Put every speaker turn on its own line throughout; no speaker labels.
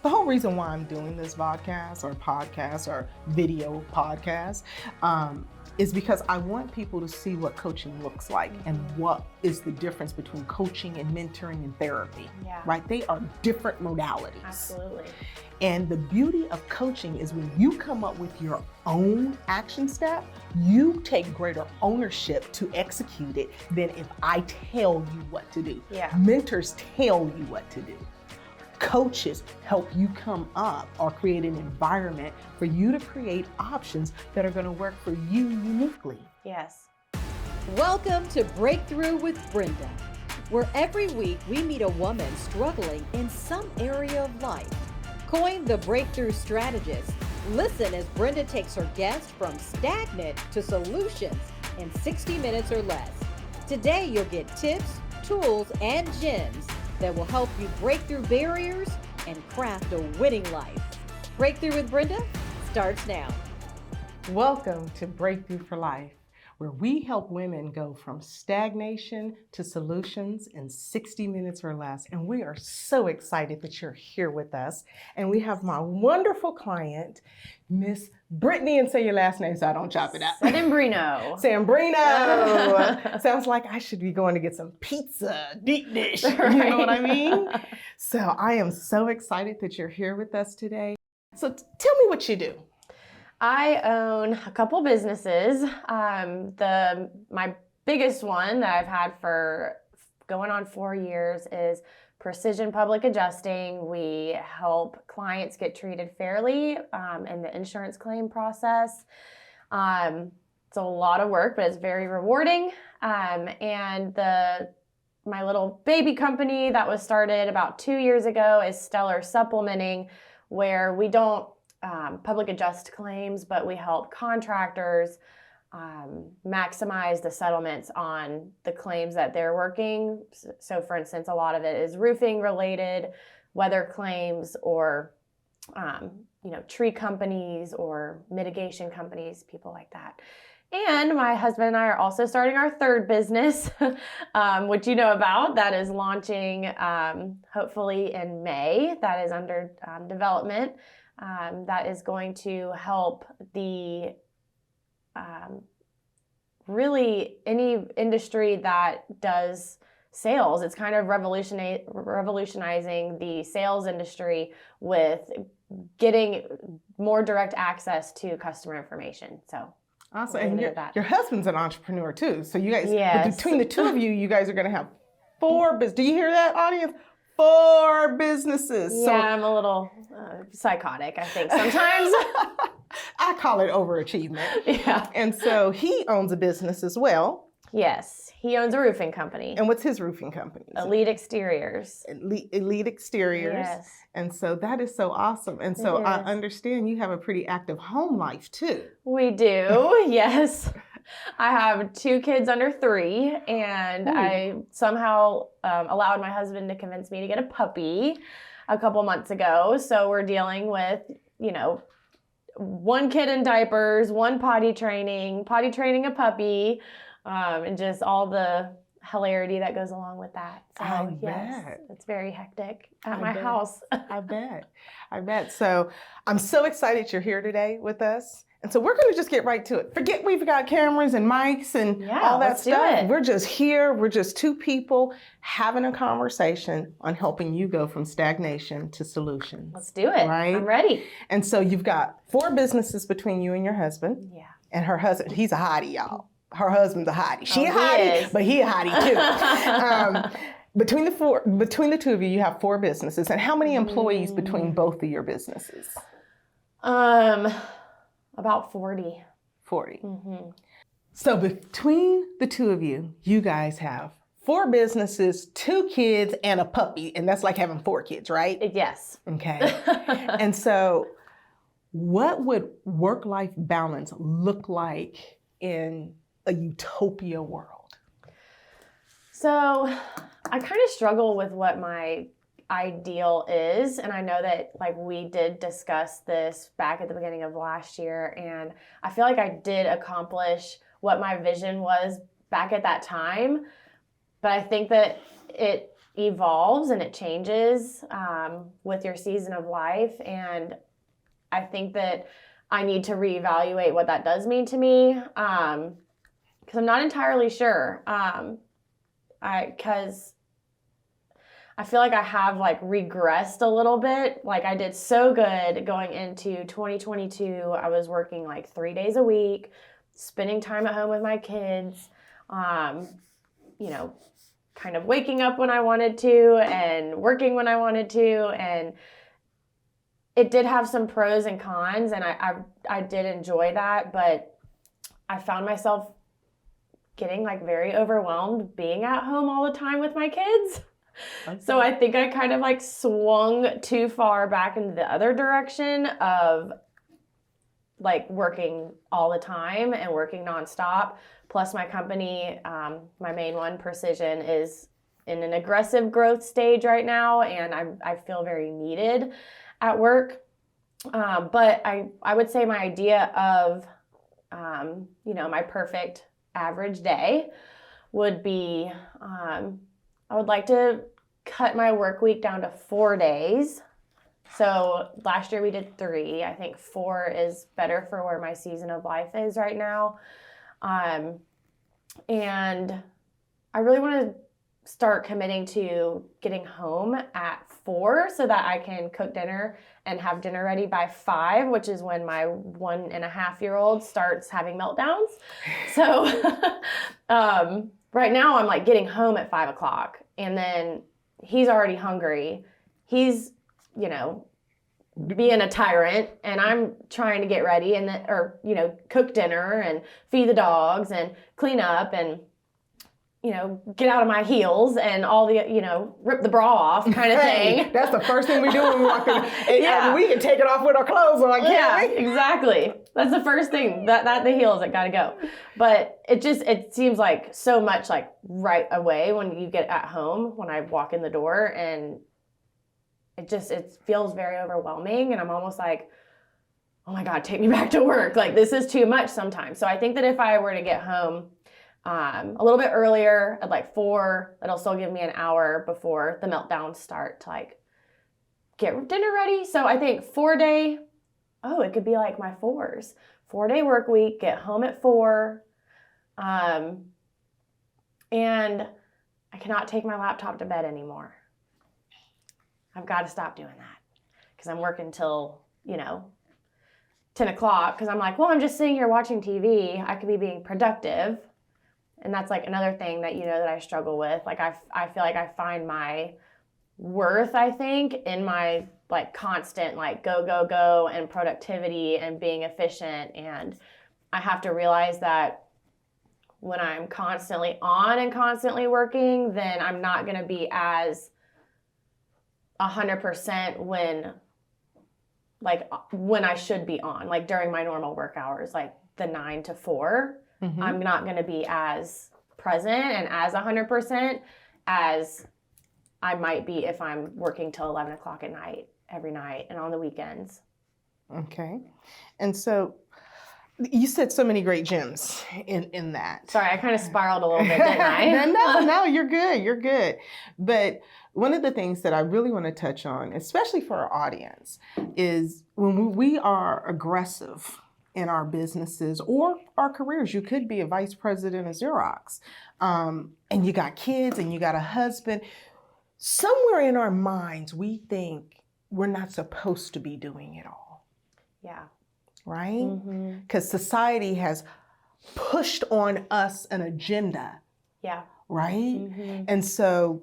The whole reason why I'm doing this podcast or video podcast is because I want people to see what coaching looks like and what is the difference between coaching and mentoring and therapy, right? They are different modalities.
Absolutely.
And the beauty of coaching is when you come up with your own action step, you take greater ownership to execute it than if I tell you what to do. Mentors tell you what to do. Coaches help you come up or create an environment for you to create options that are going to work for you uniquely.
Yes.
Welcome to Breakthrough with Brenda, where every week we meet a woman struggling in some area of life. Coined the Breakthrough Strategist, listen as Brenda takes her guests from stagnant to solutions in 60 minutes or less. Today you'll get tips, tools, and gems that will help you break through barriers and craft a winning life. Breakthrough with Brenda starts now.
Welcome to Breakthrough for Life, where we help women go from stagnation to solutions in 60 minutes or less. And we are so excited that you're here with us. And we have my wonderful client, Miss Brittany, and say your last name so I don't chop it up.
Settambrino.
Sounds like I should be going to get some pizza, deep dish. Right. You know what I mean? So I am so excited that you're here with us today. So tell me what you do.
I own a couple businesses. My biggest one that I've had for going on 4 years is Precision Public Adjusting. We help clients get treated fairly in the insurance claim process. It's a lot of work, but it's very rewarding. And my little baby company that was started about 2 years ago is Stellar Supplementing, where we don't public adjust claims, but we help contractors maximize the settlements on the claims that they're working. So for instance, a lot of it is roofing related, weather claims, or tree companies or mitigation companies, people like that. And my husband and I are also starting our third business, which you know about, that is launching hopefully in May. That is under development. That is going to help the really any industry that does sales. It's kind of revolutionizing the sales industry with getting more direct access to customer information. So
awesome. And your husband's an entrepreneur too. So you guys,
yes.
Between the two of you, you guys are going to have 4 businesses. Do you hear that, audience? 4 businesses.
Yeah, I'm a little psychotic, I think, sometimes.
I call it overachievement.
Yeah.
And so he owns a business as well.
Yes, he owns a roofing company.
And what's his roofing company?
Elite Exteriors.
Elite Exteriors.
Yes.
And so that is so awesome. And so I understand you have a pretty active home life too.
We do, yes. I have 2 kids under 3, and I somehow allowed my husband to convince me to get a puppy a couple months ago. So we're dealing with, 1 kid in diapers, 1 potty training a puppy, and just all the hilarity that goes along with that. So yes, it's very hectic at my house.
I bet. So I'm so excited you're here today with us. And so we're going to just get right to it. Forget we've got cameras and mics and all that stuff. We're just here. We're just 2 people having a conversation on helping you go from stagnation to solutions.
Let's do it.
Right?
I'm ready.
And so you've got 4 businesses between you and your husband.
Yeah.
And her husband, he's a hottie, y'all. Her husband's a hottie. She a hottie, but he a hottie too. Between the 2 of you, you have 4 businesses. And how many employees between both of your businesses?
About 40.
40. Mm-hmm. So between the 2 of you, you guys have 4 businesses, 2 kids, and a puppy. And that's like having 4 kids, right?
Yes.
Okay. And so what would work-life balance look like in a utopia world?
So I kind of struggle with what my ideal is, and I know that we did discuss this back at the beginning of last year, and I feel like I did accomplish what my vision was back at that time, but I think that it evolves and it changes with your season of life. And I think that I need to reevaluate what that does mean to me, because I'm not entirely sure. Because I feel like I have like regressed a little bit. Like I did so good going into 2022. I was working like 3 days a week, spending time at home with my kids, you know, kind of waking up when I wanted to and working when I wanted to. And it did have some pros and cons, and I did enjoy that, but I found myself getting like very overwhelmed being at home all the time with my kids. Okay. So I think I kind of like swung too far back into the other direction of like working all the time and working nonstop. Plus my company, my main one, Precision, is in an aggressive growth stage right now, and I feel very needed at work. But I would say my idea of, you know, my perfect average day would be, I would like to cut my work week down to 4 days. So last year we did 3. I think 4 is better for where my season of life is right now. And I really want to start committing to getting home at 4 so that I can cook dinner and have dinner ready by 5, which is when my 1.5-year-old starts having meltdowns. So right now I'm like getting home at 5 o'clock, and then he's already hungry. He's, you know, being a tyrant, and I'm trying to get ready and then, or, you know, cook dinner and feed the dogs and clean up and, you know, get out of my heels and all the, you know, rip the bra off kind of thing.
That's the first thing we do when we walk in. And we can take it off with our clothes on, can't we?
Exactly. That's the first thing, that the heels that gotta go. But it seems like so much like right away when you get at home, when I walk in the door, and it feels very overwhelming, and I'm almost like, oh my God, take me back to work. Like this is too much sometimes. So I think that if I were to get home a little bit earlier at like 4, it'll still give me an hour before the meltdowns start to like get dinner ready. So I think 4-day, it could be like my 4s. 4-day work week, get home at 4. And I cannot take my laptop to bed anymore. I've got to stop doing that because I'm working till, you know, 10 o'clock because I'm like, well, I'm just sitting here watching TV. I could be being productive. And that's like another thing that, you know, that I struggle with. Like I feel like I find my worth, I think, in my like constant like go and productivity and being efficient. And I have to realize that when I'm constantly on and constantly working, then I'm not going to be as 100% when I should be on, like during my normal work hours, like the 9 to 4. Mm-hmm. I'm not going to be as present and as 100% as I might be if I'm working till 11 o'clock at night, every night, and on the weekends.
Okay. And so you said so many great gems in that.
Sorry, I kind of spiraled a little bit, didn't I?
No, you're good. You're good. But one of the things that I really want to touch on, especially for our audience, is when we are aggressive in our businesses or our careers. You could be a vice president of Xerox, and you got kids and you got a husband. Somewhere in our minds, we think we're not supposed to be doing it all.
Yeah.
Right? Because society has pushed on us an agenda.
Yeah.
Right? Mm-hmm. And so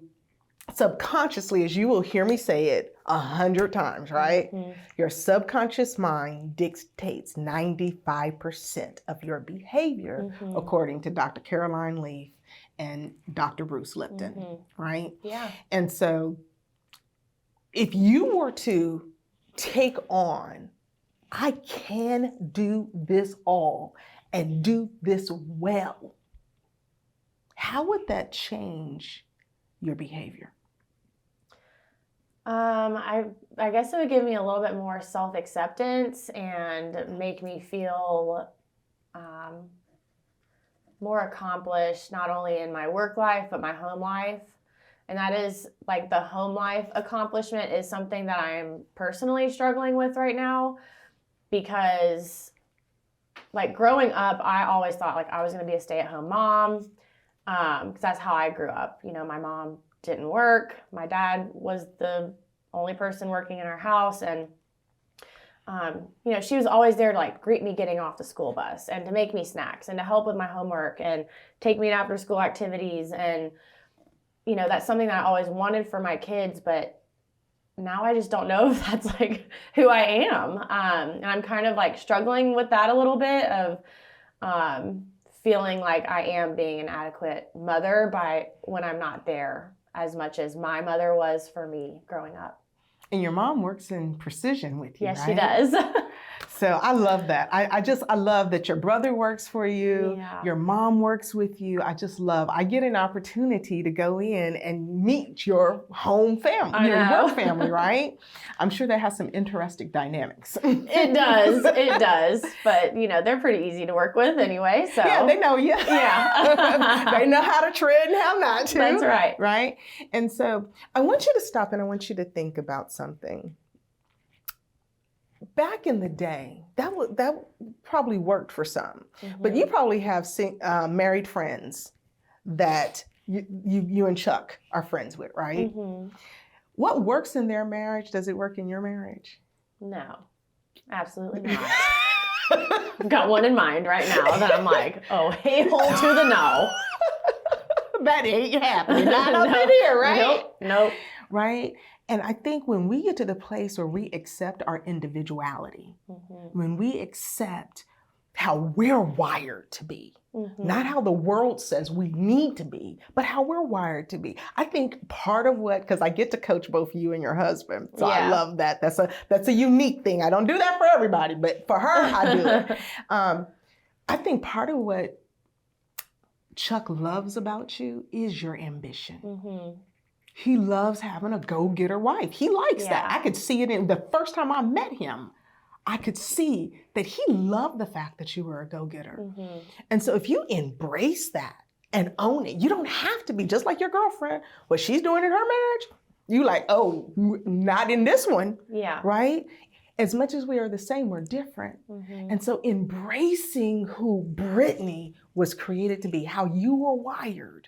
subconsciously, as you will hear me say it 100 times, right? Mm-hmm. Your subconscious mind dictates 95% of your behavior, according to Dr. Caroline Leaf and Dr. Bruce Lipton, right?
Yeah.
And so if you were to take on, I can do this all and do this well, how would that change your behavior?
I guess it would give me a little bit more self-acceptance and make me feel more accomplished, not only in my work life, but my home life. And that is like the home life accomplishment is something that I'm personally struggling with right now, because like growing up, I always thought like I was going to be a stay-at-home mom, because that's how I grew up. You know, my mom didn't work. My dad was the only person working in our house, and you know, she was always there to like greet me getting off the school bus and to make me snacks and to help with my homework and take me to after school activities. And, you know, that's something that I always wanted for my kids, but now I just don't know if that's like who I am. And I'm kind of like struggling with that a little bit of feeling like I am being an adequate mother when I'm not there as much as my mother was for me growing up.
And your mom works in precision with you,
yes,
right?
she does.
So I love that. I love that your brother works for you.
Yeah.
Your mom works with you. I get an opportunity to go in and meet your home family, your work family, right? I'm sure that has some interesting dynamics.
It does. But, you know, they're pretty easy to work with anyway, so.
Yeah, they know you.
Yeah.
They know how to tread and how not to.
That's right.
Right? And so I want you to stop and I want you to think about something. Back in the day, that probably worked for some, but you probably have married friends that you and Chuck are friends with, right?
Mm-hmm.
What works in their marriage, does it work in your marriage?
No, absolutely not. I've got one in mind right now that I'm like, oh, hail to the no.
That ain't happening. Not up in here, right?
Nope.
Right? And I think when we get to the place where we accept our individuality, when we accept how we're wired to be, not how the world says we need to be, but how we're wired to be. I think part of because I get to coach both you and your husband, so I love that. That's a unique thing. I don't do that for everybody, but for her, I do it. I think part of what Chuck loves about you is your ambition. He loves having a go-getter wife. He likes that. I could see it in the first time I met him. I could see that he loved the fact that you were a go-getter. And so if you embrace that and own it, you don't have to be just like your girlfriend. What she's doing in her marriage, you like, oh, not in this one. Yeah. Right? As much as we are the same, we're different. And so embracing who Brittany was created to be, how you were wired,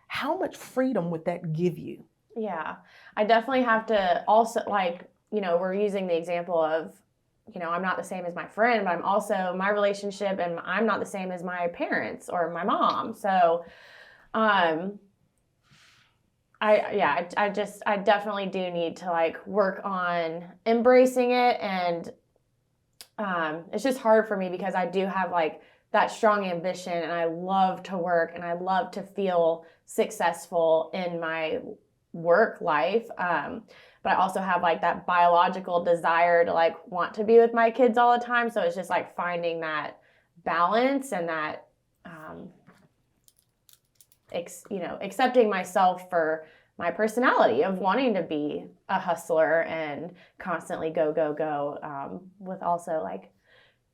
how much freedom would that give you?
Yeah, I definitely have to also, like, you know, we're using the example of, you know, I'm not the same as my friend, but I'm also my relationship, and I'm not the same as my parents or my mom. So, I definitely do need to like work on embracing it. And it's just hard for me because I do have like that strong ambition, and I love to work and I love to feel successful in my work life. But I also have like that biological desire to like want to be with my kids all the time. So it's just like finding that balance and that, accepting myself for my personality of wanting to be a hustler and constantly go, with also like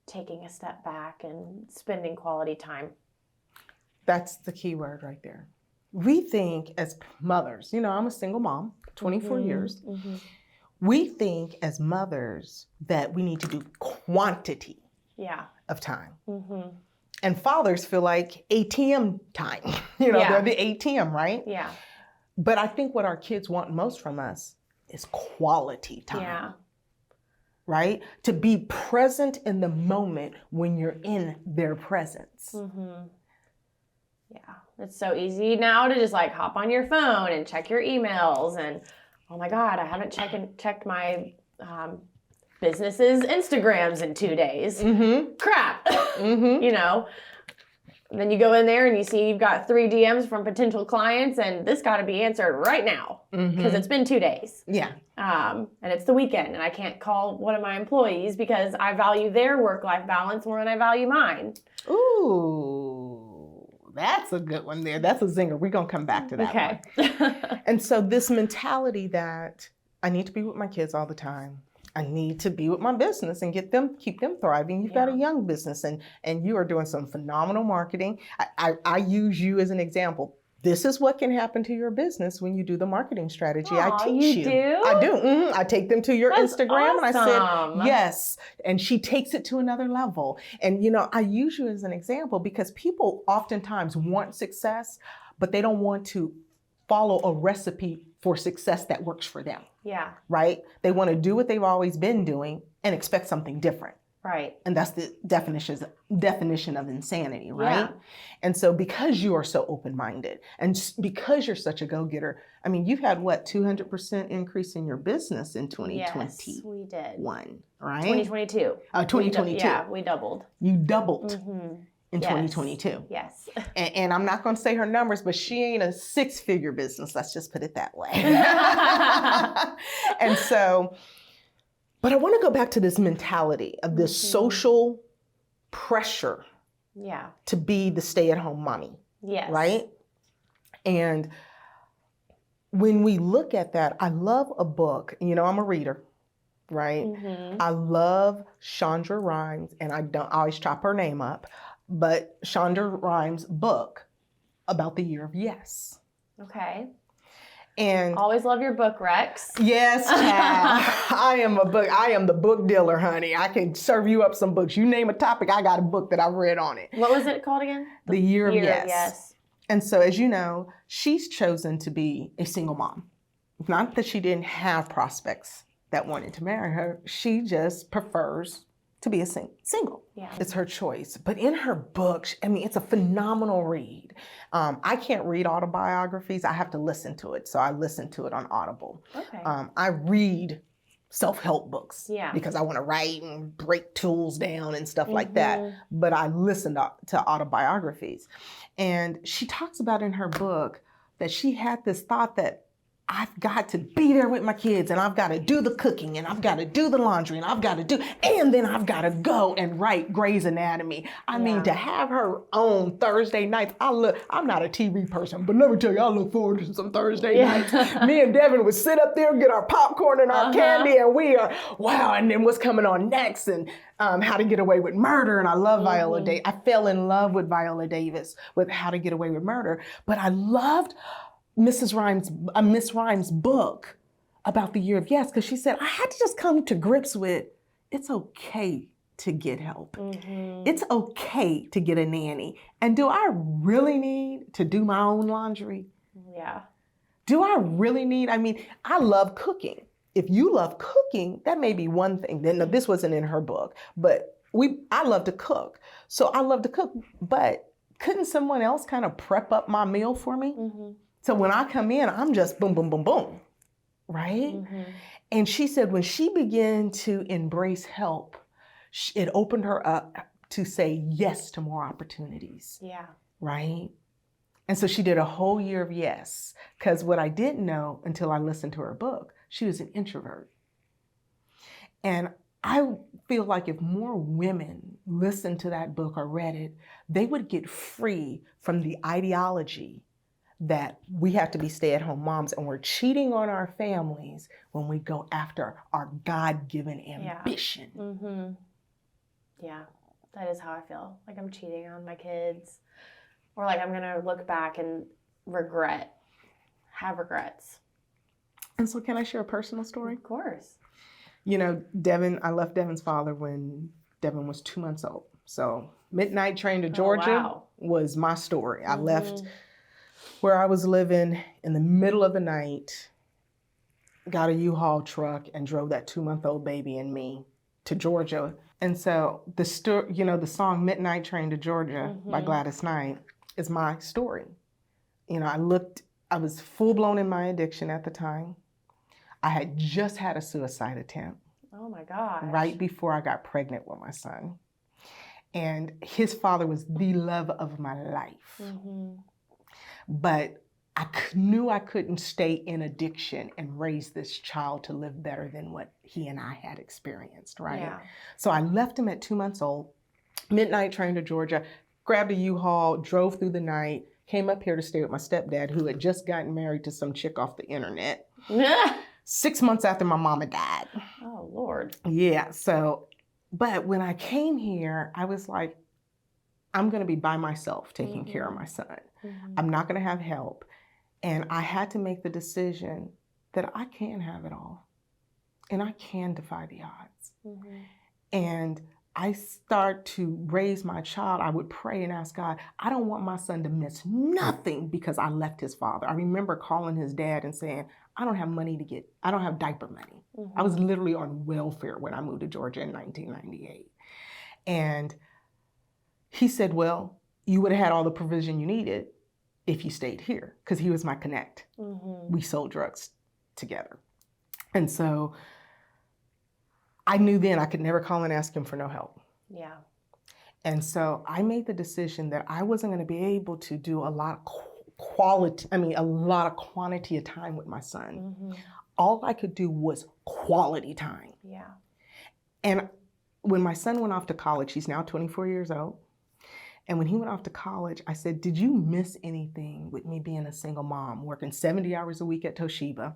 taking a step back and spending quality time.
That's the key word right there. We think as mothers, you know, I'm a single mom, 24 years. We think as mothers that we need to do quantity of time. And fathers feel like ATM time. You know, they're the ATM, right? Yeah. But I think what our kids want most from us is quality time. Yeah. Right? To be present in the moment when you're in their presence.
Yeah. It's so easy now to just like hop on your phone and check your emails and, oh my God, I haven't checked my business's Instagrams in 2 days. Crap. You know? And then you go in there and you see you've got 3 DMs from potential clients, and this got to be answered right now because it's been 2 days. Yeah. And it's the weekend, and I can't call one of my employees because I value their work-life balance more than I value mine.
Ooh, that's a good one there. That's a zinger. We're going to come back to that one. And so this mentality that I need to be with my kids all the time. I need to be with my business and keep them thriving. You've got a young business and you are doing some phenomenal marketing. I use you as an example. this is what can happen to your business when you do the marketing strategy.
Aw,
I teach you.
Do?
I do. I take them to your
That's
Instagram
awesome.
and I said, yes. And she takes it to another level. And, I use you as an example because people oftentimes want success, but they don't want to follow a recipe for success that works for them.
Yeah.
Right? They want to do what they've always been doing and expect something different.
Right.
And that's the definition of insanity, right?
Yeah.
And so because you are so open-minded and because you're such a go-getter, I mean, you've had 200% increase in your business in 2021,
yes, we did.
Right?
2022.
2022.
Yeah, we doubled.
You doubled in
Yes.
2022.
Yes.
And I'm not going to say her numbers, but she ain't a six-figure business. Let's just put it that way. And so, but I want to go back to this mentality of this social pressure to be the stay-at-home mommy.
Yes.
Right? And when we look at that, I love a book. I'm a reader, right? I love Shonda Rhimes, and I don't always chop her name up, but Shonda Rhimes' book about the year of yes.
Okay.
And
always love your book, Rex.
Yes, child. I am the book dealer, honey. I can serve you up some books. You name a topic, I got a book that I've read on it.
What was it called again?
The Year of Yes. And so, as you know, she's chosen to be a single mom. Not that she didn't have prospects that wanted to marry her. She just prefers to be a single.
Yeah.
It's her choice. But in her book, I mean, it's a phenomenal read. I can't read autobiographies. I have to listen to it. So I listen to it on Audible.
Okay.
I read self-help books because I want to write and break tools down and stuff like that. But I listen to autobiographies. And she talks about in her book that she had this thought that I've got to be there with my kids and I've got to do the cooking and I've got to do the laundry and and then I've got to go and write Grey's Anatomy. I mean, to have her own Thursday nights, I'm not a TV person, but let me tell you, I look forward to some Thursday nights. Me and Devin would sit up there, get our popcorn and our candy, and we are, wow, and then what's coming on next, and How to Get Away with Murder, and I love Viola Davis. I fell in love with Viola Davis with How to Get Away with Murder, but I loved Miss Rhimes' book about the year of yes, because she said, I had to just come to grips with, it's okay to get help. It's okay to get a nanny. And do I really need to do my own laundry?
Yeah.
Do I really need, I love cooking. If you love cooking, that may be one thing. Then this wasn't in her book, but I love to cook. So I love to cook, but couldn't someone else kind of prep up my meal for me? So when I come in, I'm just boom, boom, boom, boom, right? And she said when she began to embrace help, it opened her up to say yes to more opportunities.
Yeah.
Right? And so she did a whole year of yes, because what I didn't know until I listened to her book, she was an introvert. And I feel like if more women listened to that book or read it, they would get free from the ideology that we have to be stay-at-home moms and we're cheating on our families when we go after our God-given ambition.
Yeah, that is how I feel. Like I'm cheating on my kids, or like I'm gonna look back and have regrets.
And so can I share a personal story?
Of course.
Devin, I left Devin's father when Devin was 2 months old. So midnight train to Georgia was my story. I left where I was living in the middle of the night, got a U-Haul truck and drove that 2-month-old baby and me to Georgia. And so the song Midnight Train to Georgia by Gladys Knight is my story. I was full blown in my addiction at the time. I had just had a suicide attempt.
Oh my gosh.
Right before I got pregnant with my son. And his father was the love of my life. But I knew I couldn't stay in addiction and raise this child to live better than what he and I had experienced, right?
Yeah.
So I left him at 2 months old, midnight train to Georgia, grabbed a U-Haul, drove through the night, came up here to stay with my stepdad who had just gotten married to some chick off the internet. 6 months after my mama died.
Oh, Lord.
Yeah, but when I came here, I was like, I'm going to be by myself taking care of my son. I'm not going to have help. And I had to make the decision that I can have it all and I can defy the odds. And I start to raise my child. I would pray and ask God, I don't want my son to miss nothing because I left his father. I remember calling his dad and saying, I don't have diaper money. I was literally on welfare when I moved to Georgia in 1998. And he said, well, you would have had all the provision you needed if you stayed here, because he was my connect. We sold drugs together. And so I knew then I could never call and ask him for no help.
Yeah.
And so I made the decision that I wasn't going to be able to do a lot of quantity of time with my son. All I could do was quality time.
Yeah.
And when my son went off to college, he's now 24 years old. And when he went off to college, I said, did you miss anything with me being a single mom, working 70 hours a week at Toshiba,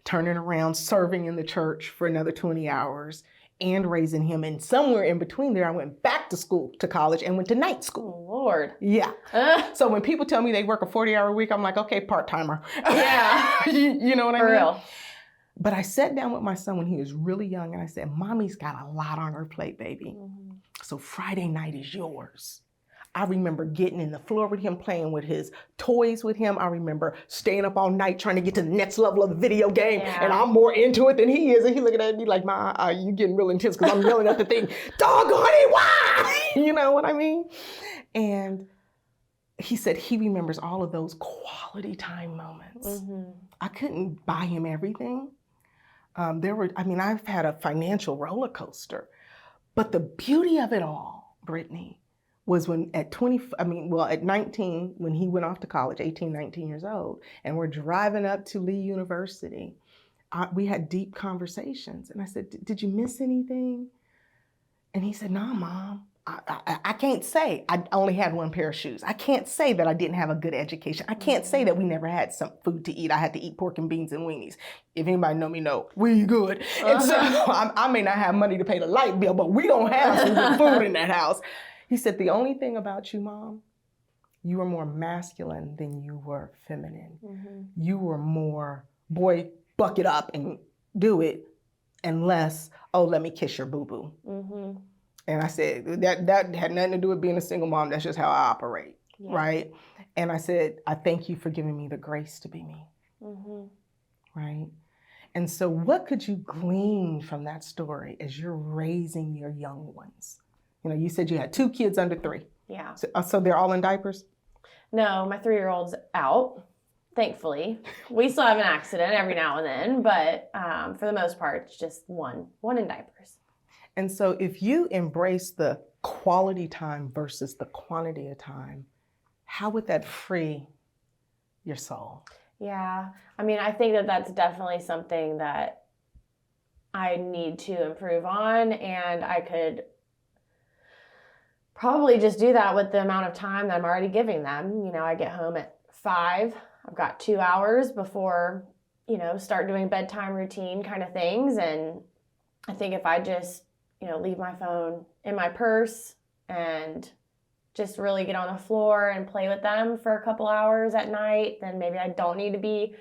turning around, serving in the church for another 20 hours, and raising him? And somewhere in between there, I went back to school, to college, and went to night school.
Oh, Lord.
Yeah. So when people tell me they work a 40-hour week, I'm like, okay, part-timer.
Yeah.
You know what I mean?
For real.
But I sat down with my son when he was really young, and I said, Mommy's got a lot on her plate, baby. So Friday night is yours. I remember getting in the floor with him, playing with his toys with him. I remember staying up all night trying to get to the next level of the video game.
Yeah.
And I'm more into it than he is. And he looking at me like, Ma, you getting real intense, because I'm yelling at the thing, doggone it, why? You know what I mean? And he said he remembers all of those quality time moments. I couldn't buy him everything. I've had a financial roller coaster. But the beauty of it all, Brittany, was when at 19, when he went off to college, 18, 19 years old, and we're driving up to Lee University, we had deep conversations. And I said, did you miss anything? And he said, no, Mom. I can't say I only had one pair of shoes. I can't say that I didn't have a good education. I can't say that we never had some food to eat. I had to eat pork and beans and weenies. If anybody know me, know we good. And so I may not have money to pay the light bill, but we don't have some good food in that house. He said, the only thing about you, Mom, you were more masculine than you were feminine. You were more, boy, buck it up and do it, and less, oh, let me kiss your boo-boo. And I said, that had nothing to do with being a single mom. That's just how I operate, right? And I said, I thank you for giving me the grace to be me, right? And so what could you glean from that story as you're raising your young ones? You know, you said you had 2 kids under 3.
Yeah.
So they're all in diapers?
No, my 3-year-old's out, thankfully. We still have an accident every now and then, but for the most part, it's just one in diapers.
And so if you embrace the quality time versus the quantity of time, how would that free your soul?
Yeah, I mean, I think that that's definitely something that I need to improve on, and I could probably just do that with the amount of time that I'm already giving them. You know, I get home at 5. I've got 2 hours before, start doing bedtime routine kind of things. And I think if I just, leave my phone in my purse and just really get on the floor and play with them for a couple hours at night, then maybe I don't need to be,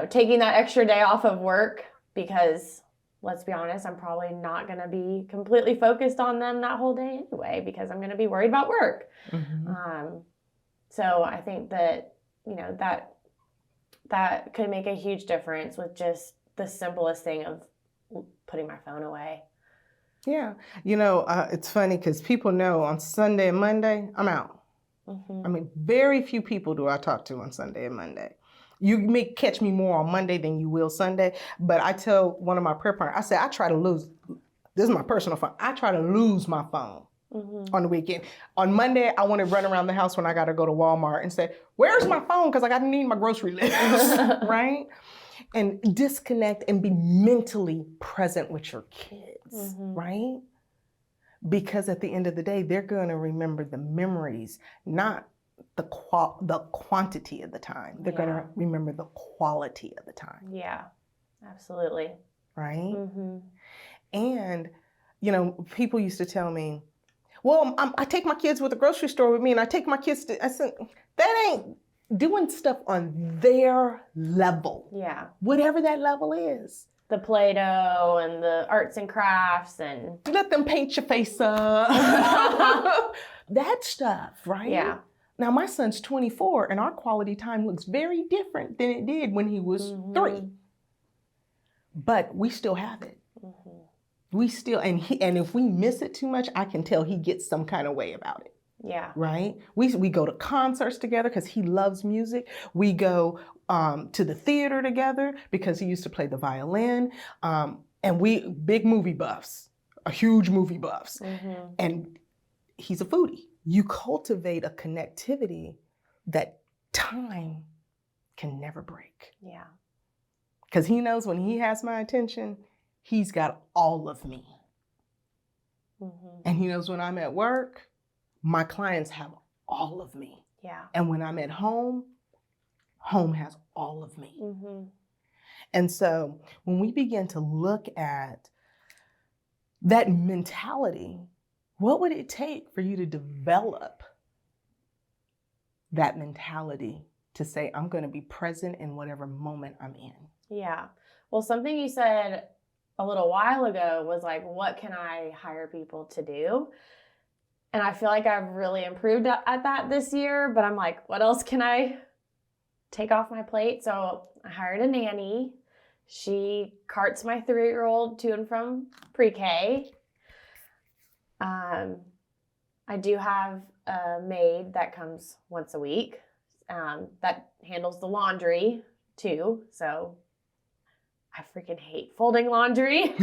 taking that extra day off of work, because let's be honest, I'm probably not going to be completely focused on them that whole day anyway, because I'm going to be worried about work. So I think that, that could make a huge difference with just the simplest thing of putting my phone away.
Yeah. It's funny because people know on Sunday and Monday, I'm out. I mean, very few people do I talk to on Sunday and Monday. You may catch me more on Monday than you will Sunday, but I tell one of my prayer partners, I say, I try to lose, this is my personal phone, I try to lose my phone on the weekend. On Monday, I want to run around the house when I got to go to Walmart and say, where's my phone? Because I need my grocery list, right? And disconnect and be mentally present with your kids, right? Because at the end of the day, they're going to remember the memories, not the quantity of the time. They're going to remember the quality of the time.
Yeah, absolutely.
Right? And, people used to tell me, Well, I take my kids to the grocery store with me, and I take my kids to, I said, that ain't doing stuff on their level.
Yeah.
Whatever that level is.
The Play-Doh and the arts and crafts and...
Let them paint your face up. That stuff, right?
Yeah.
Now, my son's 24, and our quality time looks very different than it did when he was 3. But we still have it. We still, and if we miss it too much, I can tell he gets some kind of way about it.
Yeah.
Right? We go to concerts together because he loves music. We go to the theater together because he used to play the violin. And we big movie buffs, huge movie buffs. And he's a foodie. You cultivate a connectivity that time can never break.
Yeah.
Because he knows when he has my attention, he's got all of me. And he knows when I'm at work, my clients have all of me.
Yeah.
And when I'm at home, home has all of me. And so when we begin to look at that mentality, what would it take for you to develop that mentality to say, I'm going to be present in whatever moment I'm in?
Yeah. Well, something you said a little while ago was like, what can I hire people to do? And I feel like I've really improved at that this year, but I'm like, what else can I take off my plate? So I hired a nanny. She carts my 3-year-old to and from pre-K. I do have a maid that comes once a week that handles the laundry too. So I freaking hate folding laundry.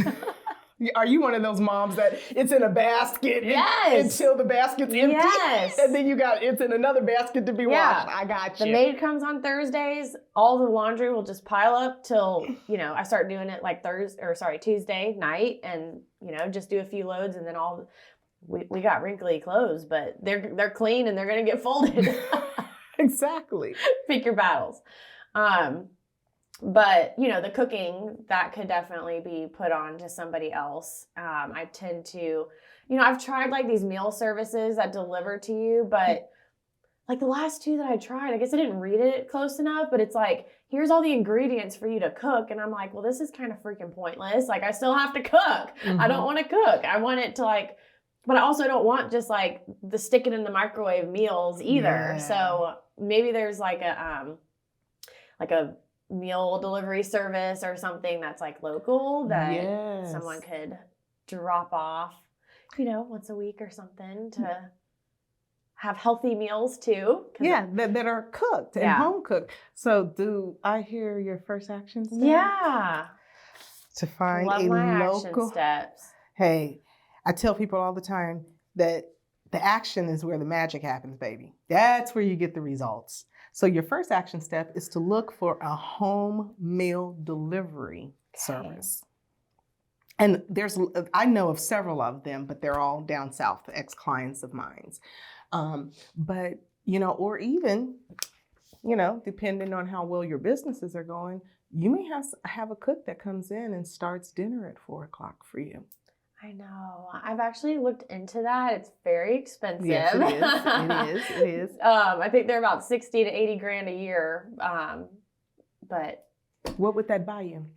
Are you one of those moms that it's in a basket until the basket's empty?
Yes.
And then it's in another basket to be washed. I got you.
The maid comes on Thursdays. All the laundry will just pile up till, I start doing it like Tuesday night and, just do a few loads and then we got wrinkly clothes, but they're clean and they're going to get folded.
Exactly. Pick
your battles. But, the cooking, that could definitely be put on to somebody else. I tend to, I've tried like these meal services that deliver to you, but like the last 2 that I tried, I guess I didn't read it close enough, but it's like, here's all the ingredients for you to cook. And I'm like, well, this is kind of freaking pointless. Like I still have to cook. I don't want to cook. I want it to but I also don't want just like the stick it in the microwave meals either. Yeah. So maybe there's like a meal delivery service or something that's like local that someone could drop off, once a week or something to have healthy meals too.
Yeah, that are cooked and home cooked. So do I hear your first action step?
Yeah.
To find
Love
a
my
local
action steps.
Hey, I tell people all the time that the action is where the magic happens, baby. That's where you get the results. So your first action step is to look for a home meal delivery service. And I know of several of them, but they're all down south, ex-clients of mine. But, or even, depending on how well your businesses are going, you may have a cook that comes in and starts dinner at 4:00 for you.
I know. I've actually looked into that. It's very expensive.
Yes, it is.
I think they're about 60 to 80 grand a year. But
what would that buy you?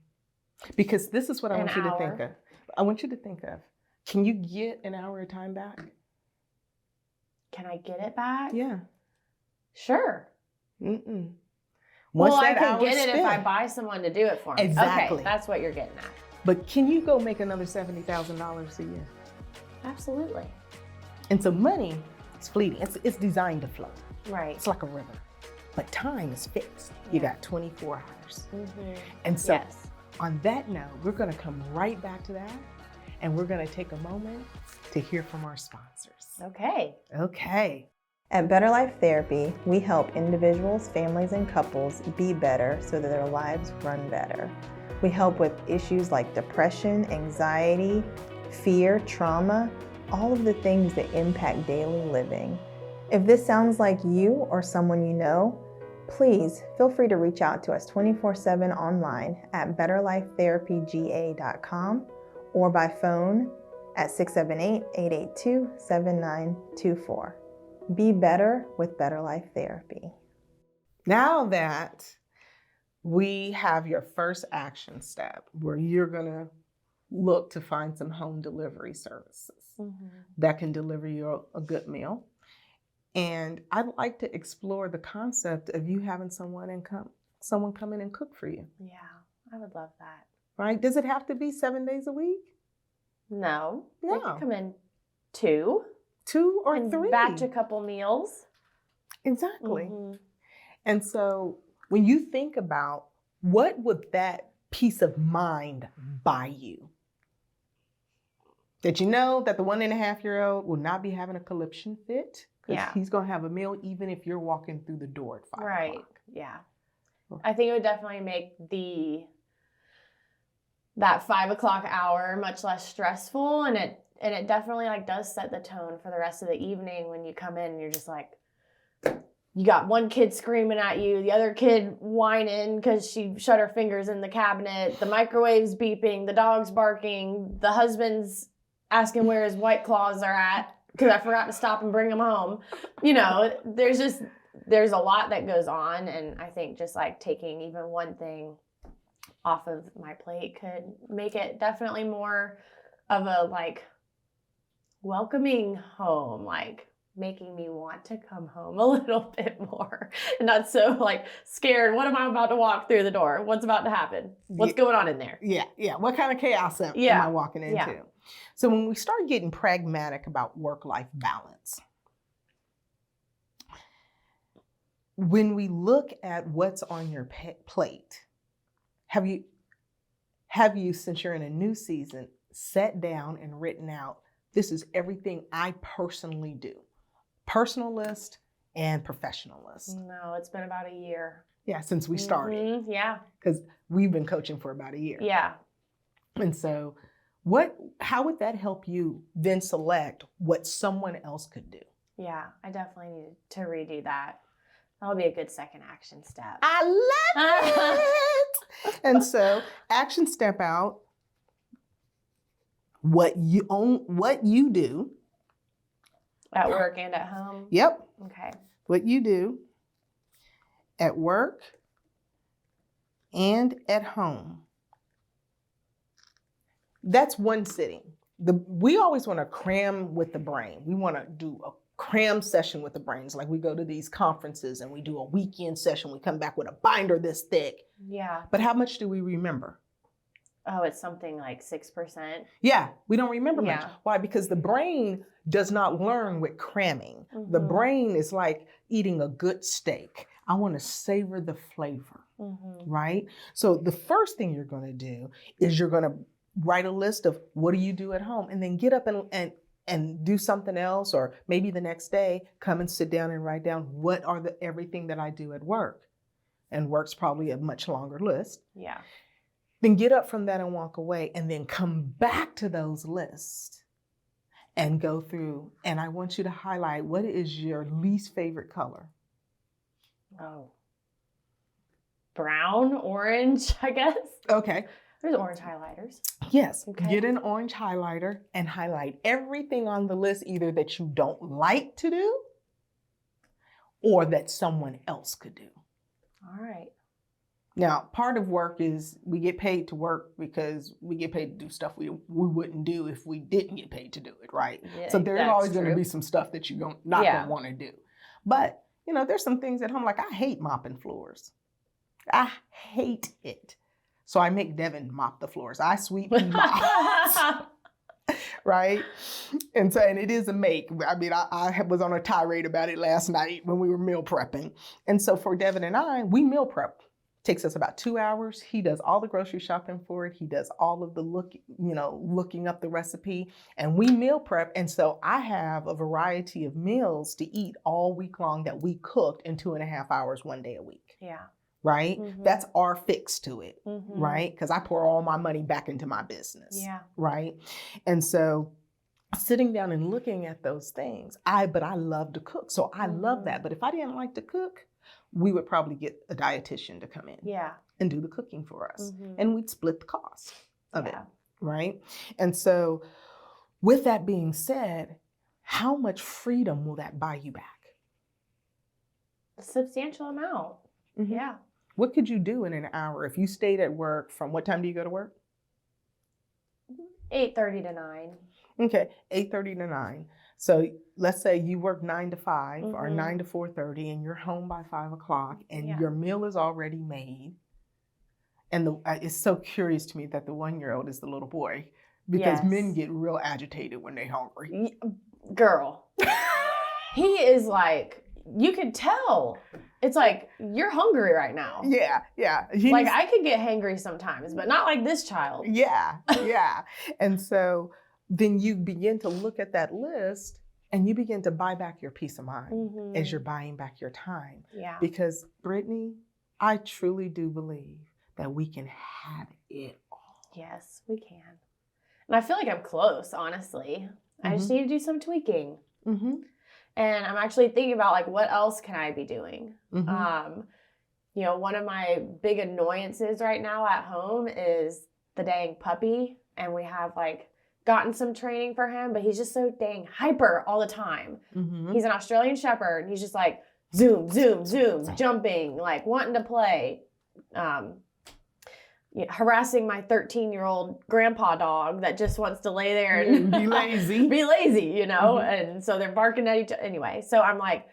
Because this is what I want you to think of. I want you to think of, can you get an hour of time back?
Can I get it back?
Yeah.
Sure.
Once
I can get it if I buy someone to do it for me.
Exactly.
Okay, that's what you're getting at.
But can you go make another $70,000 a year?
Absolutely.
And so money is fleeting. It's designed to flow.
Right.
It's like a river. But time is fixed. You got 24 hours. And so on that note, we're going to come right back to that. And we're going to take a moment to hear from our sponsors. Okay.
At Better Life Therapy, we help individuals, families, and couples be better so that their lives run better. We help with issues like depression, anxiety, fear, trauma, all of the things that impact daily living. If this sounds like you or someone you know, please feel free to reach out to us 24/7 online at betterlifetherapyga.com or by phone at 678-882-7924. Be better with Better Life Therapy.
Now that we have your first action step where you're going to look to find some home delivery services that can deliver you a good meal. And I'd like to explore the concept of you having someone come in and cook for you.
Yeah, I would love that.
Right? Does it have to be 7 days a week?
No.
No.
They could come in 2.
2 or
and
3.
Batch a couple meals.
Exactly. And so when you think about what would that peace of mind buy you? That you know that the 1.5-year-old will not be having a conniption fit because he's going to have a meal even if you're walking through the door at 5 o'clock.
Yeah. I think it would definitely make that 5 o'clock hour much less stressful, and it definitely like does set the tone for the rest of the evening when you come in and you're just like, you got one kid screaming at you, the other kid whining because she shut her fingers in the cabinet, the microwave's beeping, the dog's barking, the husband's asking where his White Claws are at because I forgot to stop and bring them home. You know, there's a lot that goes on, and I think just like taking even one thing off of my plate could make it definitely more of a like welcoming home, like making me want to come home a little bit more and not so like scared. What am I about to walk through the door? What's about to happen? What's going on in there?
Yeah. What kind of chaos am I walking into?
Yeah.
So when we start getting pragmatic about work-life balance, when we look at what's on your plate, have you, since you're in a new season, sat down and written out, this is everything I personally do? Personal list and professional list.
No, it's been about a year.
Yeah, since we started.
Yeah.
Because we've been coaching for about a year.
Yeah.
And so how would that help you then select what someone else could do?
Yeah, I definitely need to redo that. That'll be a good second action step.
I love it. And so action step out what you do.
At work and at home?
Yep.
Okay.
What you do at work and at home. That's one sitting. We always want to cram with the brain. We want to do a cram session with the brains. Like we go to these conferences and we do a weekend session. We come back with a binder this thick.
Yeah.
But how much do we remember?
Oh, it's something like 6%.
Yeah, we don't remember much. Why? Because the brain does not learn with cramming. The brain is like eating a good steak. I want to savor the flavor, right? So the first thing you're going to do is you're going to write a list of what do you do at home, and then get up and do something else, or maybe the next day come and sit down and write down what are everything that I do at work. And work's probably a much longer list.
Yeah.
Then get up from that and walk away, and then come back to those lists and go through. And I want you to highlight, what is your least favorite color?
Oh. Brown, orange, I guess.
Okay.
There's orange highlighters.
Yes.
Okay.
Get an orange highlighter and highlight everything on the list, either that you don't like to do or that someone else could do.
All right.
Now, part of work is we get paid to work because we get paid to do stuff we wouldn't do if we didn't get paid to do it, right?
Yeah,
so there's always going to be some stuff that you're not going to want to do. But, there's some things at home, like I hate mopping floors. I hate it. So I make Devin mop the floors. I sweep, he mops. Right? And it is a make. I mean, I was on a tirade about it last night when we were meal prepping. And so for Devin and I, we meal prep. Takes us about 2 hours. He does all the grocery shopping for it. He does all of the looking up the recipe, and we meal prep. And so I have a variety of meals to eat all week long that we cooked in 2.5 hours, 1 day a week.
Yeah.
Right? That's our fix to it. Right? Because I pour all my money back into my business.
Yeah.
Right? And so sitting down and looking at those things, but I love to cook. So I love that. But if I didn't like to cook, we would probably get a dietitian to come in and do the cooking for us. And we'd split the cost of it, right? And so With that being said, how much freedom will that buy you back?
A substantial amount.
Mm-hmm.
Yeah.
What could you do in an hour if you stayed at work from what time do you go to work?
8:30 to 9.
Okay, 8:30 to 9. So let's say you work 9 to 5 or
Mhm.
9 to 4:30 and you're home by 5 o'clock and
Yeah.
your meal is already made. And it's so curious to me that the 1-year-old is the little boy because men
Yes.
get real agitated when they're hungry.
Girl. He is like, you could tell. It's like, you're hungry right now.
Yeah.
Like, I could get hangry sometimes, but not like this child.
Yeah. And so then you begin to look at that list and you begin to buy back your peace of mind as you're buying back your time.
Yeah.
Because, Brittany, I truly do believe that we can have it all.
Yes, we can. And I feel like I'm close, honestly. I just need to do some tweaking. And I'm actually thinking about, like, what else can I be doing? You know, one of my big annoyances right now at home is the dang puppy. And we have, like, gotten some training for him, but he's just so dang hyper all the time. He's an Australian Shepherd, and he's just like, zoom, zoom, zoom, jumping, like, wanting to play. Harassing my 13-year-old grandpa dog that just wants to lay there and
be lazy,
you know? And so they're barking at each other. Anyway, so I'm like,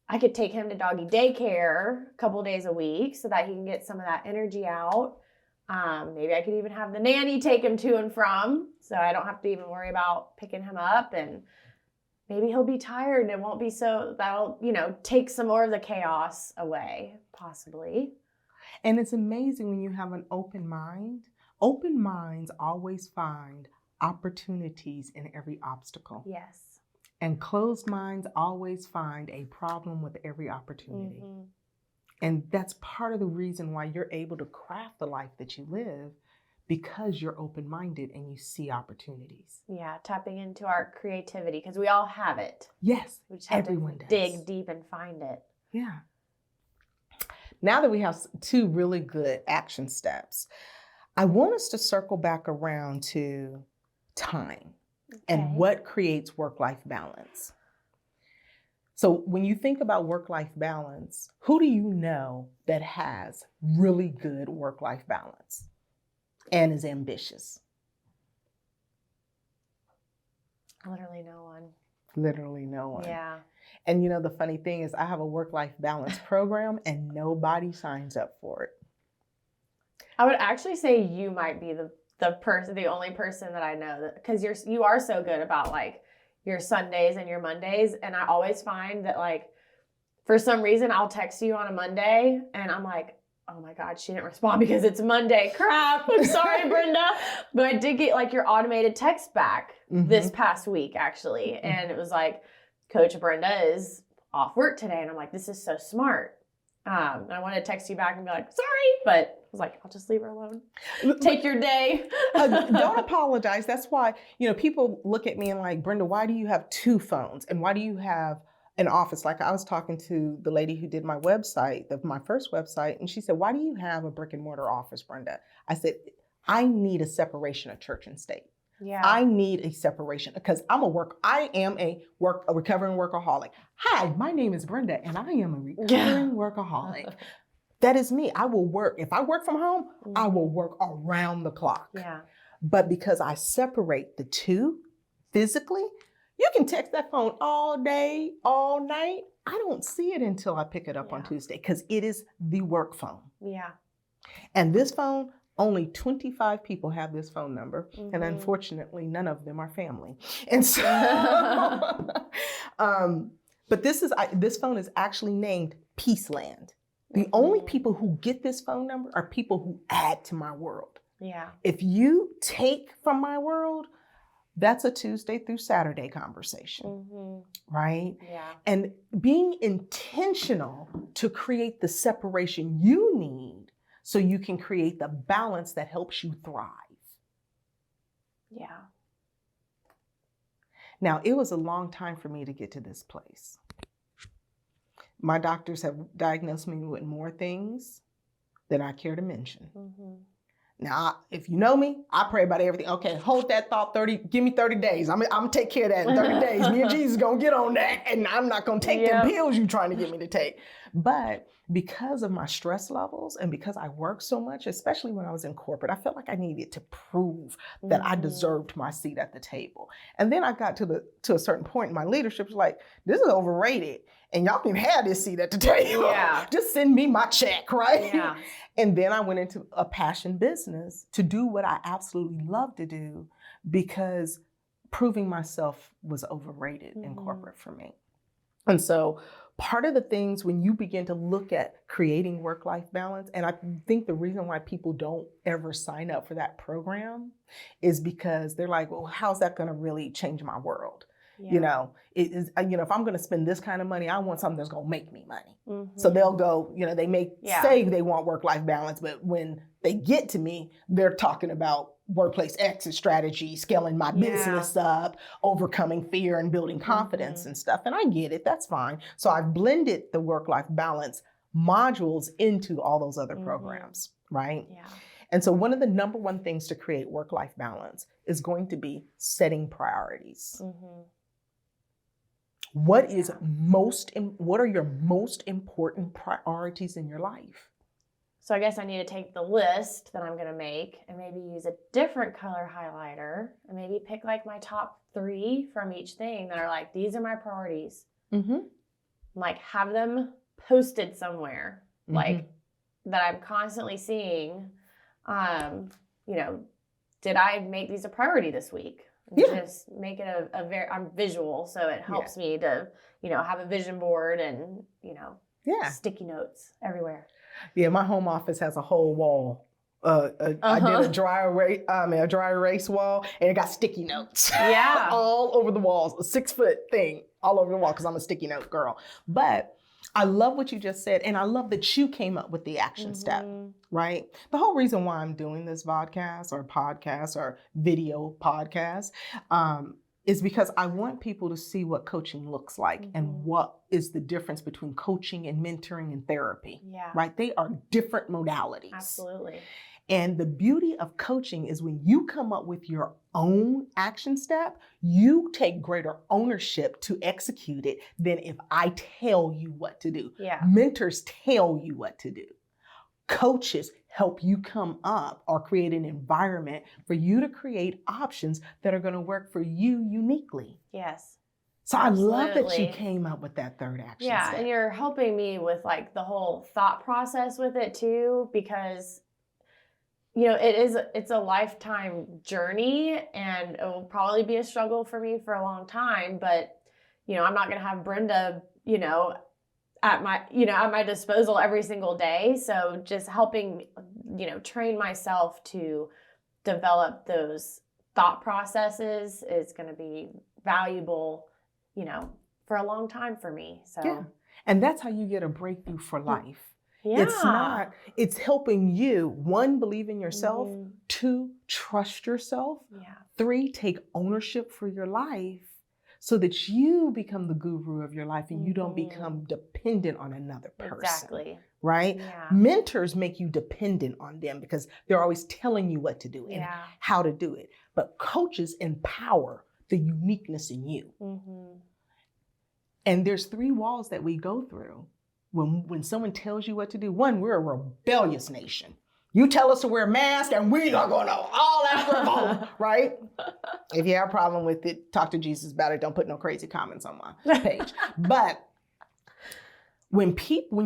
I could take him to doggy daycare a couple days a week so that he can get some of that energy out. Maybe I could even have the nanny take him to and from so I don't have to even worry about picking him up. And maybe he'll be tired and it won't be so, that'll, you know, take some more of the chaos away, possibly.
And it's amazing when you have an open mind. Open minds always find opportunities in every obstacle.
Yes.
And closed minds always find a problem with every opportunity. And that's part of the reason why you're able to craft the life that you live, because you're open-minded and you see opportunities.
Yeah, tapping into our creativity, because we all have it.
Yes,
we just have
everyone
to
does.
dig deep and find it.
Yeah. Now that we have 2 really good action steps, I want us to circle back around to time and what creates work-life balance. So when you think about work-life balance, who do you know that has really good work-life balance and is ambitious?
Literally no one.
Literally no one.
Yeah.
And you know, the funny thing is I have a work-life balance program and nobody signs up for it.
I would actually say you might be the only person that I know that, because you are so good about like your Sundays and your Mondays. And I always find that, like, for some reason I'll text you on a Monday and I'm like, oh my God, she didn't respond because it's Monday. Crap. I'm sorry, Brenda. But I did get like your automated text back this past week, actually. And it was like, Coach Brenda is off work today. And I'm like, this is so smart. And I wanted to text you back and be like, sorry, but I was like, I'll just leave her alone. Take your day.
Don't apologize. That's why, you know, people look at me and like, Brenda, why do you have 2 phones? And why do you have an office? Like, I was talking to the lady who did my website, my first website, and she said, why do you have a brick and mortar office, Brenda? I said, I need a separation of church and state.
Yeah.
I need a separation because I am a recovering workaholic. Hi, my name is Brenda and I am a recovering workaholic. That is me. I will work. If I work from home, I will work around the clock.
Yeah.
But because I separate the 2 physically, you can text that phone all day, all night. I don't see it until I pick it up on Tuesday because it is the work phone.
Yeah. And
this phone, only 25 people have this phone number, and unfortunately, none of them are family. And so, but this phone is actually named Peaceland. The only people who get this phone number are people who add to my world.
Yeah.
If you take from my world, that's a Tuesday through Saturday conversation, right?
Yeah.
And being intentional to create the separation you need so you can create the balance that helps you thrive.
Yeah.
Now, it was a long time for me to get to this place. My doctors have diagnosed me with more things than I care to mention. Now, if you know me, I pray about everything. Okay, hold that thought, give me 30 days. I'm gonna take care of that in 30 days. Me and Jesus gonna get on that, and I'm not gonna take them pills you trying to get me to take. But because of my stress levels and because I work so much, especially when I was in corporate, I felt like I needed to prove that I deserved my seat at the table. And then I got to a certain point in my leadership, was like, this is overrated. And y'all can have this seat at the table. Yeah. Just send me my check, right? Yeah. And then I went into a passion business to do what I absolutely love to do, because proving myself was overrated in corporate for me. And so part of the things when you begin to look at creating work-life balance, and I think the reason why people don't ever sign up for that program is because they're like, well, how's that going to really change my world? Yeah. You know, if I'm going to spend this kind of money, I want something that's going to make me money. So they'll go, they may say they want work-life balance, but when they get to me, they're talking about workplace exit strategy, scaling my business up, overcoming fear and building confidence and stuff. And I get it, that's fine. So I've blended the work-life balance modules into all those other programs, right? Yeah. And so one of the number one things to create work-life balance is going to be setting priorities. What are your most important priorities in your life?
So I guess I need to take the list that I'm going to make and maybe use a different color highlighter and maybe pick like my top 3 from each thing that are like, these are my priorities. Like have them posted somewhere, like that I'm constantly seeing, did I make these a priority this week? Just make it I'm visual, so it helps me to, have a vision board and, sticky notes everywhere.
Yeah, my home office has a whole wall. I did a dry erase wall, and it got sticky notes. Yeah, all over the walls. A 6-foot thing all over the wall because I'm a sticky note girl. But I love what you just said, and I love that you came up with the action step, right? The whole reason why I'm doing this podcast or video podcast is because I want people to see what coaching looks like and what is the difference between coaching and mentoring and therapy, right? They are different modalities. Absolutely. And the beauty of coaching is when you come up with your own action step, you take greater ownership to execute it than if I tell you what to do. Yeah. Mentors tell you what to do. Coaches help you come up or create an environment for you to create options that are going to work for you uniquely. Yes. So absolutely. I love that you came up with that third action step.
And you're helping me with like the whole thought process with it too, because it's a lifetime journey, and it will probably be a struggle for me for a long time, but I'm not going to have Brenda, at my disposal every single day. So just helping, train myself to develop those thought processes is going to be valuable, for a long time for me. So, yeah.
And that's how you get a breakthrough for life. Yeah. It's helping you, 1, believe in yourself, 2, trust yourself, 3, take ownership for your life so that you become the guru of your life and you don't become dependent on another person. Exactly. Right? Yeah. Mentors make you dependent on them because they're always telling you what to do and how to do it. But coaches empower the uniqueness in you. And there's 3 walls that we go through. When someone tells you what to do, 1, we're a rebellious nation. You tell us to wear a mask and we are going to all out revolt, right? If you have a problem with it, talk to Jesus about it. Don't put no crazy comments on my page. But when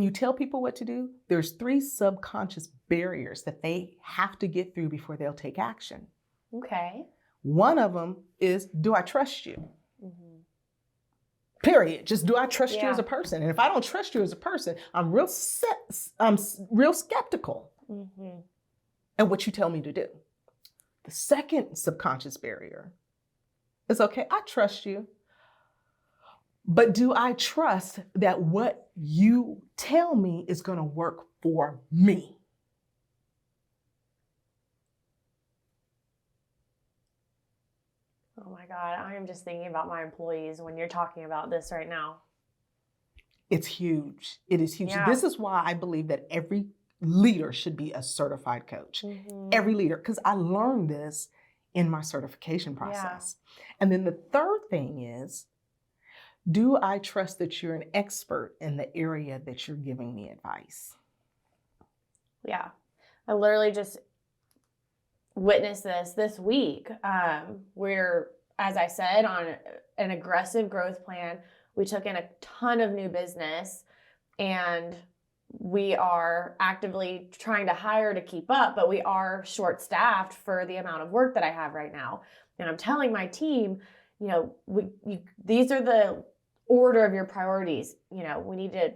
you tell people what to do, there's 3 subconscious barriers that they have to get through before they'll take action. Okay. One of them is, do I trust you? Period. Just do I trust you as a person? And if I don't trust you as a person, I'm real skeptical at what you tell me to do. The second subconscious barrier is, okay, I trust you, but do I trust that what you tell me is going to work for me?
Oh my God, I am just thinking about my employees when you're talking about this right now.
It's huge. It is huge. Yeah. This is why I believe that every leader should be a certified coach. Every leader, because I learned this in my certification process. And then the third thing is, do I trust that you're an expert in the area that you're giving me advice?
Yeah. I literally just witnessed this week. We're, as I said, on an aggressive growth plan. We took in a ton of new business, and we are actively trying to hire to keep up, but we are short-staffed for the amount of work that I have right now. And I'm telling my team, these are the order of your priorities. We need to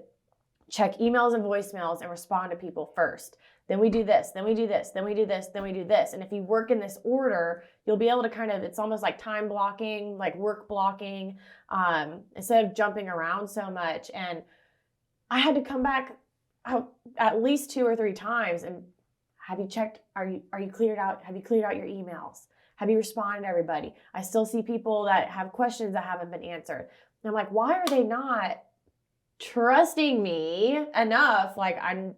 check emails and voicemails and respond to people first. Then we do this, then we do this, then we do this, then we do this. And if you work in this order, you'll be able to it's almost like time blocking, like work blocking, instead of jumping around so much. And I had to come back at least 2 or 3 times and have you checked, are you cleared out? Have you cleared out your emails? Have you responded to everybody? I still see people that have questions that haven't been answered. And I'm like, why are they not trusting me enough? Like, I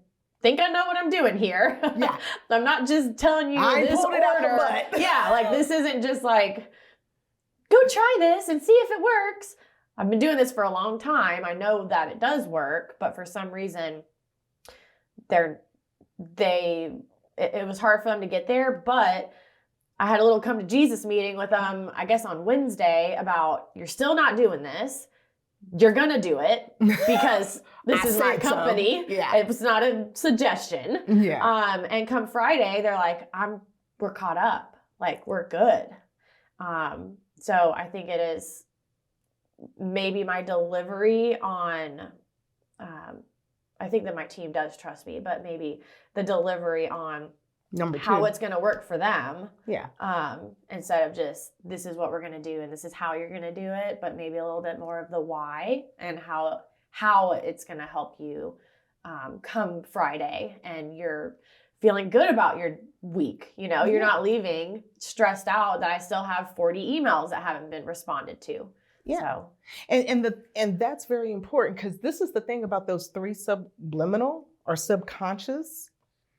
think I know what I'm doing here. Yeah. I'm not just telling you this order. Yeah, like this isn't just like, go try this and see if it works. I've been doing this for a long time. I know that it does work, but for some reason, it was hard for them to get there. But I had a little come to Jesus meeting with them, I guess on Wednesday, about, you're still not doing this. You're going to do it because this is my company. So. Yeah. It was not a suggestion. Yeah. And come Friday, they're like, we're caught up. Like, we're good. So I think it is maybe my delivery on, I think that my team does trust me, but maybe the delivery on how it's going to work for them. Yeah. Instead of just, this is what we're going to do and this is how you're going to do it, but maybe a little bit more of the why and how it's going to help you come Friday and you're feeling good about your week. You're not leaving stressed out that I still have 40 emails that haven't been responded to. Yeah. So.
And that's very important, because this is the thing about those 3 subliminal or subconscious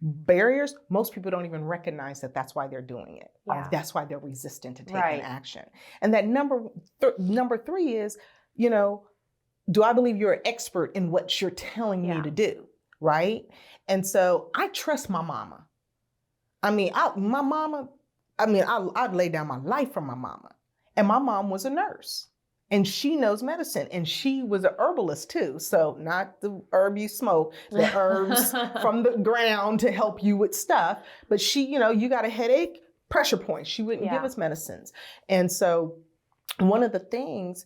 barriers. Most people don't even recognize that that's why they're doing it. Yeah. Or that's why they're resistant to taking action. And that number 3 is, do I believe you're an expert in what you're telling me to do? Right. And so I trust my mama. I'd lay down my life for my mama. And my mom was a nurse. And she knows medicine, and she was an herbalist too. So not the herb you smoke, the herbs from the ground to help you with stuff. But she, you got a headache, pressure point. She wouldn't give us medicines. And so one of the things,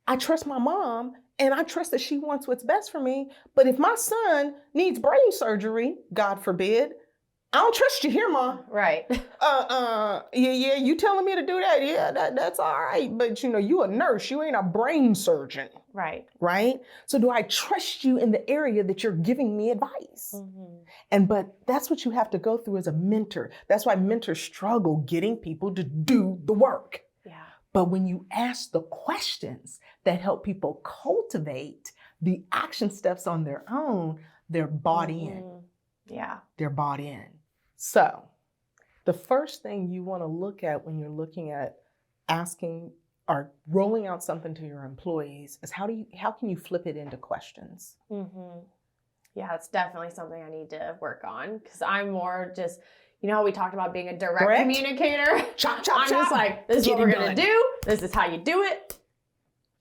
I trust my mom, and I trust that she wants what's best for me. But if my son needs brain surgery, God forbid, I don't trust you here, Mom.
Right.
Yeah, you telling me to do that? Yeah, that's all right. But you a nurse, you ain't a brain surgeon.
Right.
Right? So do I trust you in the area that you're giving me advice? Mm-hmm. But that's what you have to go through as a mentor. That's why mentors struggle getting people to do the work. Yeah. But when you ask the questions that help people cultivate the action steps on their own, they're bought in.
Yeah.
They're bought in. So the first thing you want to look at when you're looking at asking or rolling out something to your employees is how can you flip it into questions?
Mm-hmm. Yeah, it's definitely something I need to work on, because I'm more just, how we talked about being a direct communicator.
Chop.
Just like, this is what we're going to do. This is how you do it.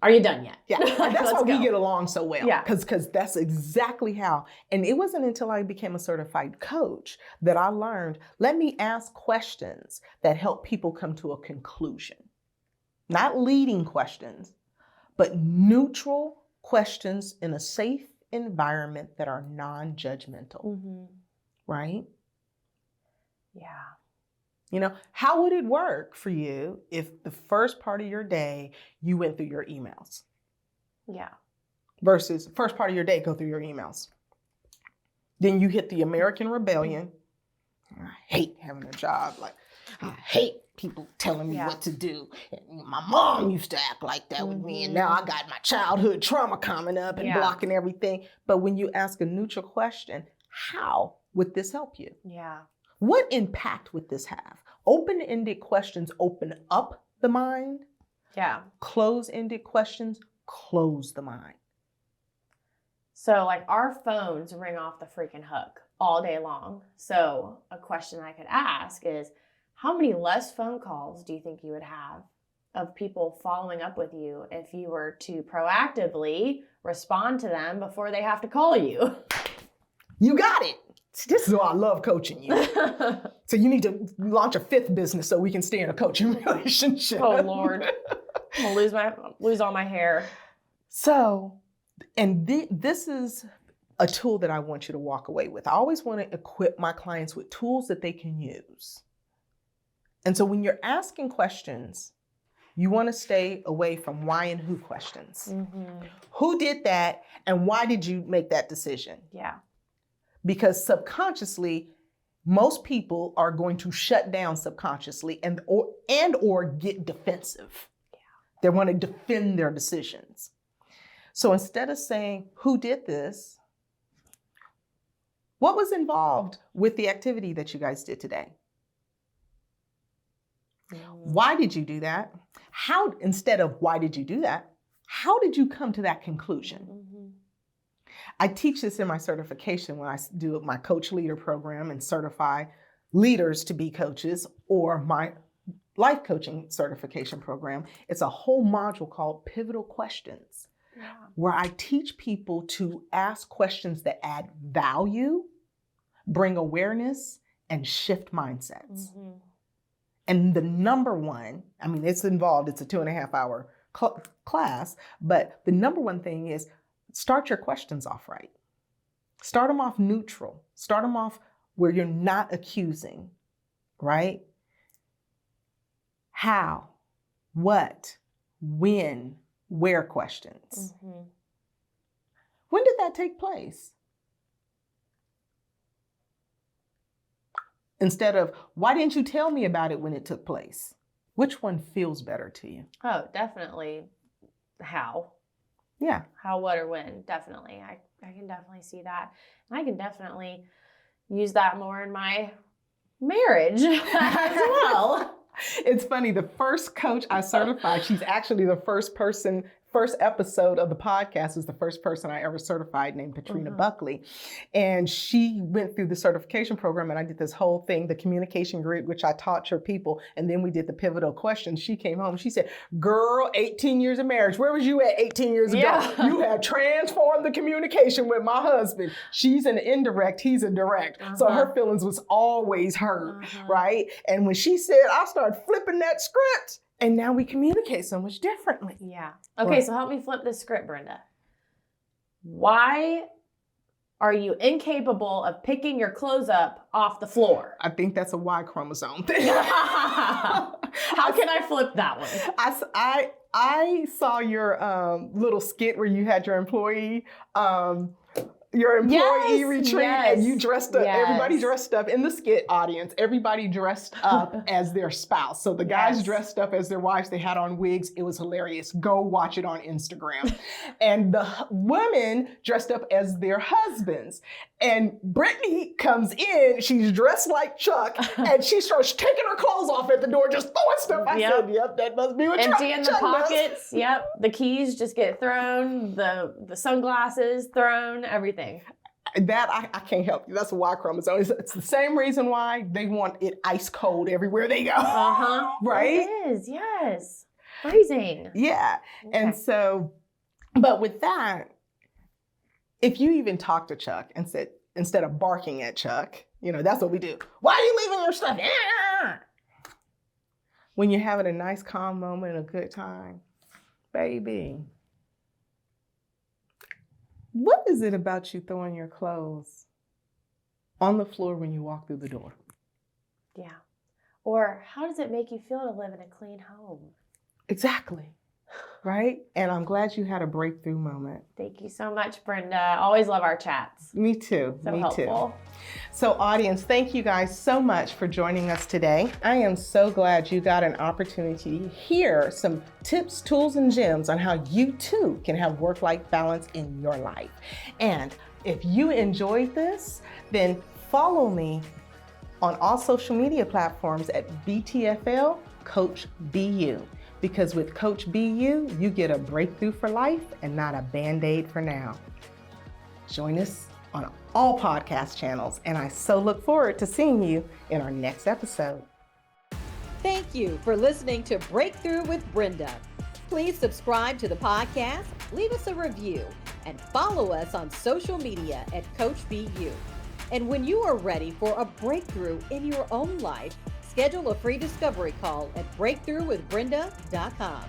Are you done yet?
Yeah, that's why we get along so well. Yeah, because that's exactly how. And it wasn't until I became a certified coach that I learned, let me ask questions that help people come to a conclusion. Not leading questions, but neutral questions in a safe environment that are non-judgmental. Mm-hmm. Right?
Yeah.
How would it work for you if the first part of your day you went through your emails?
Yeah.
Versus first part of your day, go through your emails. Then you hit the American rebellion. I hate having a job. Like, I hate people telling me what to do. And my mom used to act like that with me. And now I got my childhood trauma coming up and blocking everything. But when you ask a neutral question, How would this help you?
Yeah.
What impact would this have? Open-ended questions open up the mind.
Yeah.
Close-ended questions close the mind.
So like our phones ring off the freaking hook all day long. So a question I could ask is, how many less phone calls do you think you would have of people following up with you if you were to proactively respond to them before they have to call you?
You got it. This is why I love coaching you. So you need to launch a 5th business so we can stay in a coaching relationship.
Oh Lord, I'm gonna lose all my hair.
So, and this is a tool that I want you to walk away with. I always want to equip my clients with tools that they can use. And so when you're asking questions, you want to stay away from why and who questions.
Mm-hmm.
Who did that and why did you make that decision?
Yeah.
Because subconsciously, most people are going to shut down subconsciously and or get defensive.
Yeah.
They want to defend their decisions. So instead of saying, who did this? What was involved with the activity that you guys did today? Why did you do that? How, instead of why did you do that, how did you come to that conclusion?
Mm-hmm.
I teach this in my certification when I do my coach leader program and certify leaders to be coaches, or my life coaching certification program. It's a whole module called Pivotal Questions, where I teach people to ask questions that add value, bring awareness, and shift mindsets.
Mm-hmm.
And the number one, I mean, it's involved, it's a 2.5 hour class, but the number one thing is start your questions off right. Start them off neutral. Start them off where you're not accusing, right? How, what, when, where questions.
Mm-hmm.
When did that take place? Instead of, why didn't you tell me about it when it took place? Which one feels better to you?
Oh, definitely how.
Yeah.
How, what, or when. Definitely. I can definitely see that. And I can definitely use that more in my marriage as well.
It's funny, the first coach I certified, she's actually the first episode of the podcast is the first person I ever certified, named Katrina Buckley. And she went through the certification program, and I did this whole thing, the communication grid, which I taught your people. And then we did the pivotal questions. She came home, she said, girl, 18 years of marriage. Where was you at 18 years ago?
Yeah.
You have transformed the communication with my husband. She's an indirect, he's a direct. So her feelings was always hurt, right? And when she said, I started flipping that script, and now we communicate so much differently.
Yeah. Okay, so help me flip this script, Brenda. Why are you incapable of picking your clothes up off the floor?
I think that's a Y chromosome thing.
How can I flip that one?
I saw your little skit where you had your employee retreat, and you dressed up, everybody dressed up in the skit audience, everybody dressed up as their spouse. So the guys dressed up as their wives, they had on wigs. It was hilarious. Go watch it on Instagram. And the women dressed up as their husbands. And Brittany comes in, she's dressed like Chuck, and she starts taking her clothes off at the door, just throwing stuff. I said, yep, that must be what
empty in the
Chuck
pockets.
does.
Yep, the keys just get thrown, the sunglasses thrown, everything.
That I can't help you. That's a Y chromosome. It's the same reason why they want it ice cold everywhere they go. Right?
It is, yes. Freezing.
Yeah. Okay. And so, but with that, if you even talk to Chuck and said, instead of barking at Chuck, that's what we do. Why are you leaving your stuff? When you're having a nice, calm moment and a good time, baby, what is it about you throwing your clothes on the floor when you walk through the door?
Yeah. Or how does it make you feel to live in a clean home?
Exactly. Right? And I'm glad you had a breakthrough moment.
Thank you so much, Brenda. Always love our chats.
Me too.
So helpful.
So audience, thank you guys so much for joining us today. I am so glad you got an opportunity to hear some tips, tools, and gems on how you too can have work-life balance in your life. And If you enjoyed this, then follow me on all social media platforms at BTFL Coach BU. Because with Coach BU, you get a breakthrough for life and not a Band-Aid for now. Join us on all podcast channels, and I so look forward to seeing you in our next episode.
Thank you for listening to Breakthrough with Brenda. Please subscribe to the podcast, leave us a review, and follow us on social media at Coach BU. And when you are ready for a breakthrough in your own life, schedule a free discovery call at breakthroughwithbrenda.com.